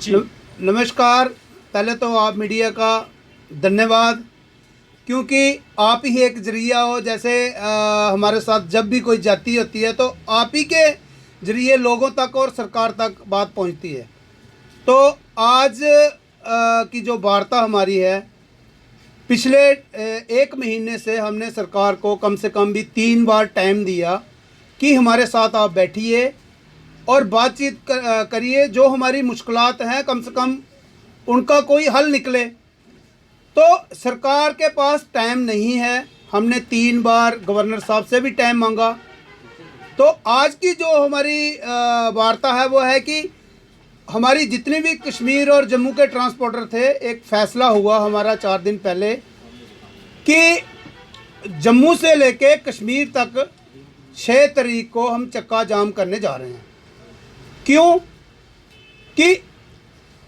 नमस्कार। पहले तो आप मीडिया का धन्यवाद, क्योंकि आप ही एक जरिया हो। जैसे हमारे साथ जब भी कोई जाति होती है तो आप ही के जरिए लोगों तक और सरकार तक बात पहुंचती है। तो आज की जो वार्ता हमारी है, पिछले एक महीने से हमने सरकार को कम से कम भी 3 बार टाइम दिया कि हमारे साथ आप बैठिए और बातचीत करिए, जो हमारी मुश्किलात हैं कम से कम उनका कोई हल निकले। तो सरकार के पास टाइम नहीं है। हमने 3 बार गवर्नर साहब से भी टाइम मांगा। तो आज की जो हमारी वार्ता है वो है कि हमारी जितने भी कश्मीर और जम्मू के ट्रांसपोर्टर थे, एक फ़ैसला हुआ हमारा 4 दिन पहले कि जम्मू से लेके कश्मीर तक 6 तारीख को हम चक्का जाम करने जा रहे हैं। क्यों कि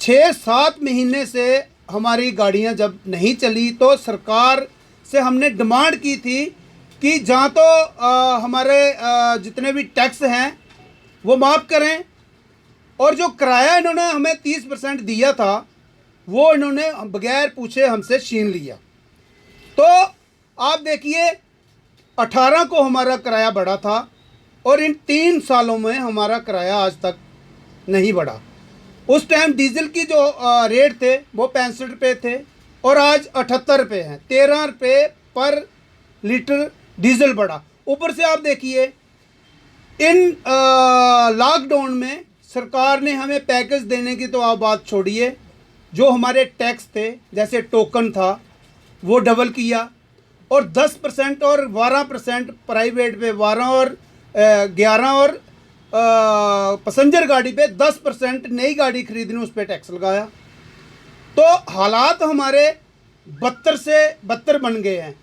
6-7 महीने से हमारी गाड़ियां जब नहीं चली तो सरकार से हमने डिमांड की थी कि जहाँ तो हमारे जितने भी टैक्स हैं वो माफ़ करें, और जो किराया इन्होंने हमें 30% दिया था वो इन्होंने बगैर पूछे हमसे छीन लिया। तो आप देखिए, 18 को हमारा किराया बढ़ा था और इन 3 सालों में हमारा किराया आज तक नहीं बढ़ा। उस टाइम डीजल की जो रेट थे वो 65 रुपये थे और आज 78 रुपये हैं। 13 रुपये पर लीटर डीजल बढ़ा। ऊपर से आप देखिए, इन लॉकडाउन में सरकार ने हमें पैकेज देने की तो आप बात छोड़िए, जो हमारे टैक्स थे जैसे टोकन था वो डबल किया, और 10% और 12% प्राइवेट पे 12 और 11 और पैसेंजर गाड़ी पे 10% नई गाड़ी खरीदने उस पर टैक्स लगाया। तो हालात हमारे 72 से 72 बन गए हैं।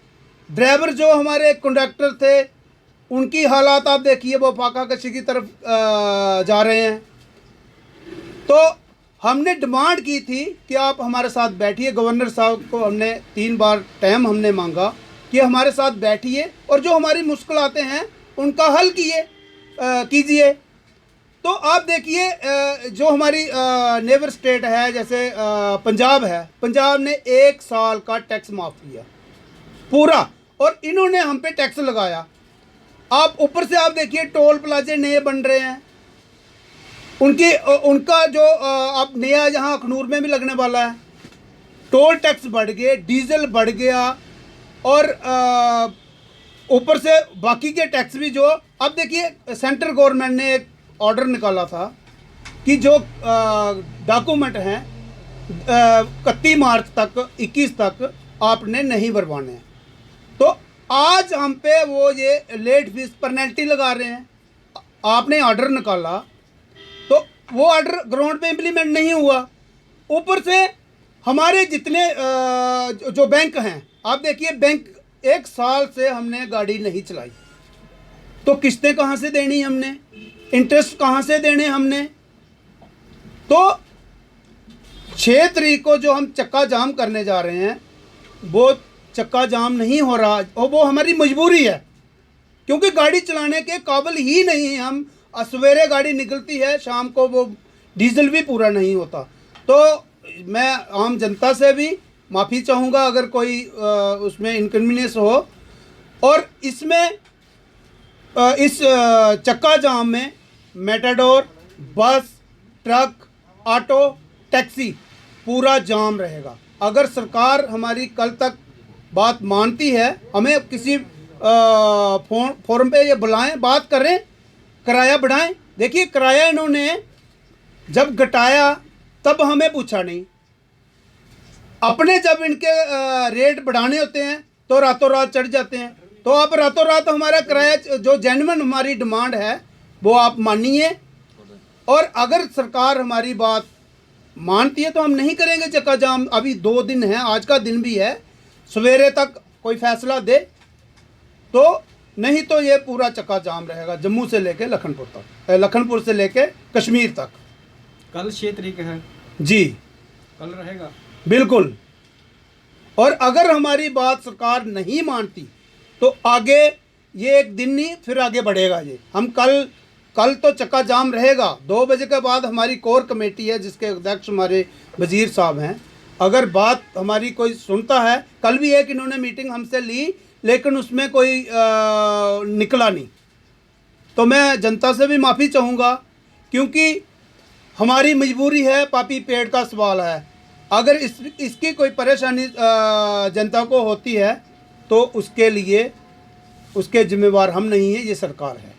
ड्राइवर जो हमारे कंडक्टर थे उनकी हालात आप देखिए, वो फाका कशी की तरफ जा रहे हैं। तो हमने डिमांड की थी कि आप हमारे साथ बैठिए। गवर्नर साहब को हमने 3 बार टाइम हमने मांगा कि हमारे साथ बैठिए और जो हमारी मुश्किलातें हैं उनका हल कीजिए। तो आप देखिए, जो हमारी नेबर स्टेट है जैसे पंजाब है, पंजाब ने 1 साल का टैक्स माफ़ किया पूरा, और इन्होंने हम पे टैक्स लगाया। आप ऊपर से आप देखिए, टोल प्लाजे नए बन रहे हैं, उनका जो अब नया यहाँ अखनूर में भी लगने वाला है। टोल टैक्स बढ़ गए, डीजल बढ़ गया, और ऊपर से बाकी के टैक्स भी जो अब देखिए, सेंट्रल गवर्नमेंट ने एक ऑर्डर निकाला था कि जो डॉक्यूमेंट हैं 31 मार्च तक 21 तक आपने नहीं भरवाने हैं। तो आज हम पे वो ये लेट फीस पेनल्टी लगा रहे हैं। आपने ऑर्डर निकाला तो वो ऑर्डर ग्राउंड पे इम्प्लीमेंट नहीं हुआ। ऊपर से हमारे जितने जो बैंक हैं, आप देखिए, बैंक 1 साल से हमने गाड़ी नहीं चलाई, तो किस्तें कहाँ से देनी हमने, इंटरेस्ट कहाँ से देने हमने। तो 6 तारीख को जो हम चक्का जाम करने जा रहे हैं वो चक्का जाम नहीं हो रहा, और वो हमारी मजबूरी है, क्योंकि गाड़ी चलाने के काबिल ही नहीं है हम। सवेरे गाड़ी निकलती है, शाम को वो डीजल भी पूरा नहीं होता। तो मैं आम जनता से भी माफ़ी चाहूँगा अगर कोई उसमें इनकन्वीनियंस हो। और इसमें इस चक्का जाम में मेटाडोर, बस, ट्रक, ऑटो, टैक्सी पूरा जाम रहेगा। अगर सरकार हमारी कल तक बात मानती है, हमें किसी फोरम पे ये बुलाएं, बात करें, किराया बढ़ाएं। देखिए, किराया इन्होंने जब घटाया तब हमें पूछा नहीं। अपने जब इनके रेट बढ़ाने होते हैं तो रातों रात चढ़ जाते हैं। तो आप रातों रात हमारा किराया, जो जेन्युइन हमारी डिमांड है वो आप मानिए, और अगर सरकार हमारी बात मानती है तो हम नहीं करेंगे चक्का जाम। अभी 2 दिन है, आज का दिन भी है, सवेरे तक कोई फैसला दे तो, नहीं तो ये पूरा चक्का जाम रहेगा जम्मू से लेके लखनपुर तक, लखनपुर से लेके कश्मीर तक। कल 6 तारीख है जी, कल रहेगा बिल्कुल। और अगर हमारी बात सरकार नहीं मानती तो आगे ये एक दिन नहीं, फिर आगे बढ़ेगा। ये हम कल कल तो चक्का जाम रहेगा। 2 बजे के बाद हमारी कोर कमेटी है जिसके अध्यक्ष हमारे वजीर साहब हैं। अगर बात हमारी कोई सुनता है, कल भी एक इन्होंने मीटिंग हमसे ली लेकिन उसमें कोई निकला नहीं, तो मैं जनता से भी माफ़ी चाहूँगा क्योंकि हमारी मजबूरी है, पापी पेट का सवाल है। अगर इसकी कोई परेशानी जनता को होती है तो उसके लिए उसके जिम्मेवार हम नहीं हैं, ये सरकार है।